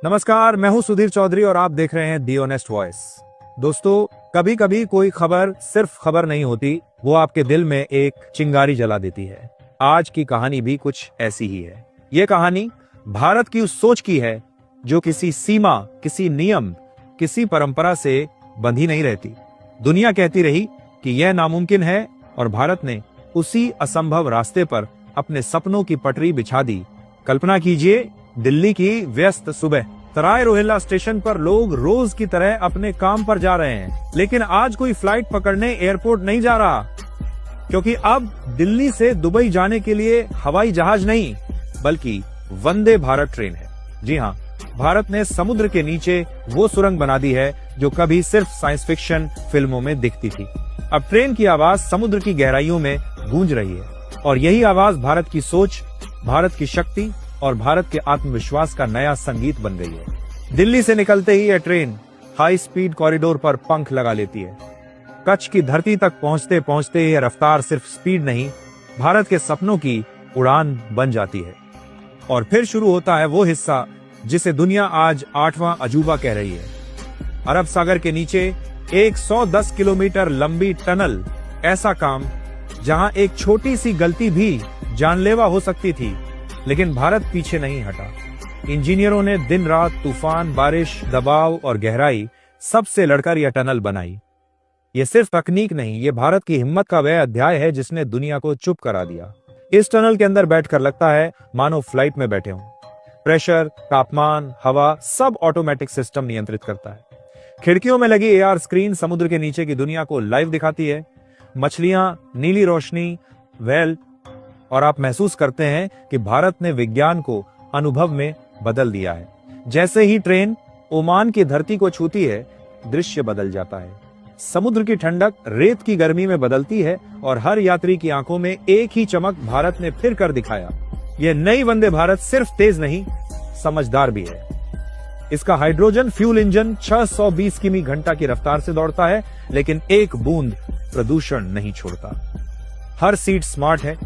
नमस्कार, मैं हूं सुधीर चौधरी और आप देख रहे हैं दी ऑनेस्ट वॉइस। दोस्तों, कभी कभी कोई खबर सिर्फ खबर नहीं होती, वो आपके दिल में एक चिंगारी जला देती है। आज की कहानी भी कुछ ऐसी ही है। ये कहानी भारत की उस सोच की है जो किसी सीमा, किसी नियम, किसी परंपरा से बंधी नहीं रहती। दुनिया कहती रही कि यह नामुमकिन है और भारत ने उसी असंभव रास्ते पर अपने सपनों की पटरी बिछा दी। कल्पना कीजिए, दिल्ली की व्यस्त सुबह, सराय रोहिल्ला स्टेशन पर लोग रोज की तरह अपने काम पर जा रहे हैं, लेकिन आज कोई फ्लाइट पकड़ने एयरपोर्ट नहीं जा रहा, क्योंकि अब दिल्ली से दुबई जाने के लिए हवाई जहाज नहीं बल्कि वंदे भारत ट्रेन है। जी हाँ, भारत ने समुद्र के नीचे वो सुरंग बना दी है जो कभी सिर्फ साइंस फिक्शन फिल्मों में दिखती थी। अब ट्रेन की आवाज समुद्र की गहराइयों में गूंज रही है और यही आवाज भारत की सोच, भारत की शक्ति और भारत के आत्मविश्वास का नया संगीत बन गई है। दिल्ली से निकलते ही यह ट्रेन हाई स्पीड कॉरिडोर पर पंख लगा लेती है। कच्छ की धरती तक पहुंचते पहुंचते यह रफ्तार सिर्फ स्पीड नहीं, भारत के सपनों की उड़ान बन जाती है। और फिर शुरू होता है वो हिस्सा जिसे दुनिया आज 8वां अजूबा कह रही है। अरब सागर के नीचे 110 किलोमीटर लंबी टनल, ऐसा काम जहां एक छोटी सी गलती भी जानलेवा हो सकती थी, लेकिन भारत पीछे नहीं हटा। इंजीनियरों ने दिन रात तूफान, बारिश, दबाव और गहराई सबसे लड़कर यह टनल बनाई। यह सिर्फ तकनीक नहीं, ये भारत की हिम्मत का वह अध्याय है जिसने दुनिया को चुप करा दिया। इस टनल के अंदर बैठकर लगता है मानो फ्लाइट में बैठे हों। प्रेशर, तापमान, हवा सब ऑटोमेटिक सिस्टम नियंत्रित करता है। खिड़कियों में लगी एआर स्क्रीन समुद्र के नीचे की दुनिया को लाइव दिखाती है। मछलियां, नीली रोशनी, व्हेल, और आप महसूस करते हैं कि भारत ने विज्ञान को अनुभव में बदल दिया है। जैसे ही ट्रेन ओमान की धरती को छूती है, दृश्य बदल जाता है। समुद्र की ठंडक रेत की गर्मी में बदलती है और हर यात्री की आंखों में एक ही चमक भारत ने फिर कर दिखाया। यह नई वंदे भारत सिर्फ तेज नहीं, समझदार भी है। इसका हाइड्रोजन फ्यूल इंजन 620 किमी घंटा की रफ्तार से दौड़ता है, लेकिन एक बूंद प्रदूषण नहीं छोड़ता। हर सीट स्मार्ट है।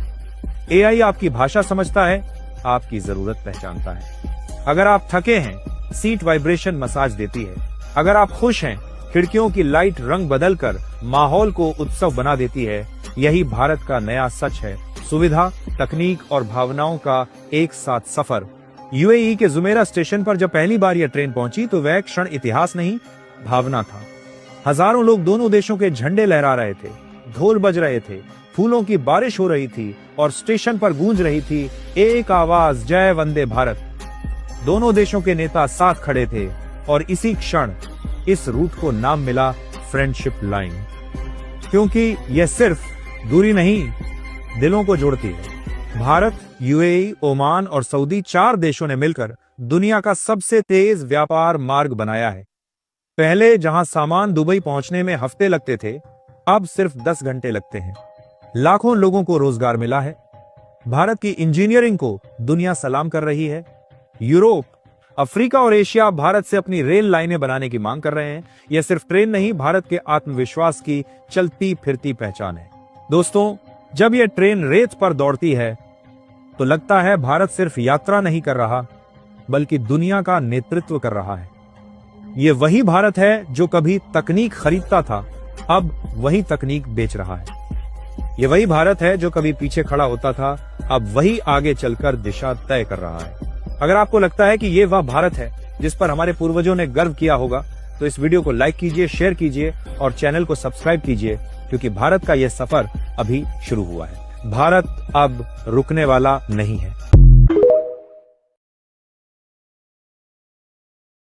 एआई आपकी भाषा समझता है, आपकी जरूरत पहचानता है। अगर आप थके हैं, सीट वाइब्रेशन मसाज देती है। अगर आप खुश हैं, खिड़कियों की लाइट रंग बदलकर माहौल को उत्सव बना देती है। यही भारत का नया सच है, सुविधा, तकनीक और भावनाओं का एक साथ सफर। यूएई के जुमेरा स्टेशन पर जब पहली बार यह ट्रेन पहुंची तो वह क्षण इतिहास नहीं, भावना था। हजारों लोग दोनों देशों के झंडे लहरा रहे थे, ढोल बज रहे थे, फूलों की बारिश हो रही थी और स्टेशन पर गूंज रही थी एक आवाज, जय वंदे भारत। दोनों देशों के नेता साथ खड़े थे और इसी क्षण इस रूट को नाम मिला फ्रेंडशिप लाइन, क्योंकि यह सिर्फ दूरी नहीं, दिलों को जोड़ती है। भारत, यूएई, ओमान और सऊदी, 4 देशों ने मिलकर दुनिया का सबसे तेज व्यापार मार्ग बनाया है। पहले जहां सामान दुबई पहुंचने में हफ्ते लगते थे, अब सिर्फ 10 घंटे लगते हैं। लाखों लोगों को रोजगार मिला है। भारत की इंजीनियरिंग को दुनिया सलाम कर रही है। यूरोप, अफ्रीका और एशिया भारत से अपनी रेल लाइनें बनाने की मांग कर रहे हैं। यह सिर्फ ट्रेन नहीं, भारत के आत्मविश्वास की चलती फिरती पहचान है। दोस्तों, जब यह ट्रेन रेत पर दौड़ती है तो लगता है भारत सिर्फ यात्रा नहीं कर रहा, बल्कि दुनिया का नेतृत्व कर रहा है। यह वही भारत है जो कभी तकनीक खरीदता था, अब वही तकनीक बेच रहा है। ये वही भारत है जो कभी पीछे खड़ा होता था, अब वही आगे चलकर दिशा तय कर रहा है। अगर आपको लगता है कि ये वह भारत है जिस पर हमारे पूर्वजों ने गर्व किया होगा, तो इस वीडियो को लाइक कीजिए, शेयर कीजिए और चैनल को सब्सक्राइब कीजिए, क्योंकि भारत का यह सफर अभी शुरू हुआ है। भारत अब रुकने वाला नहीं है।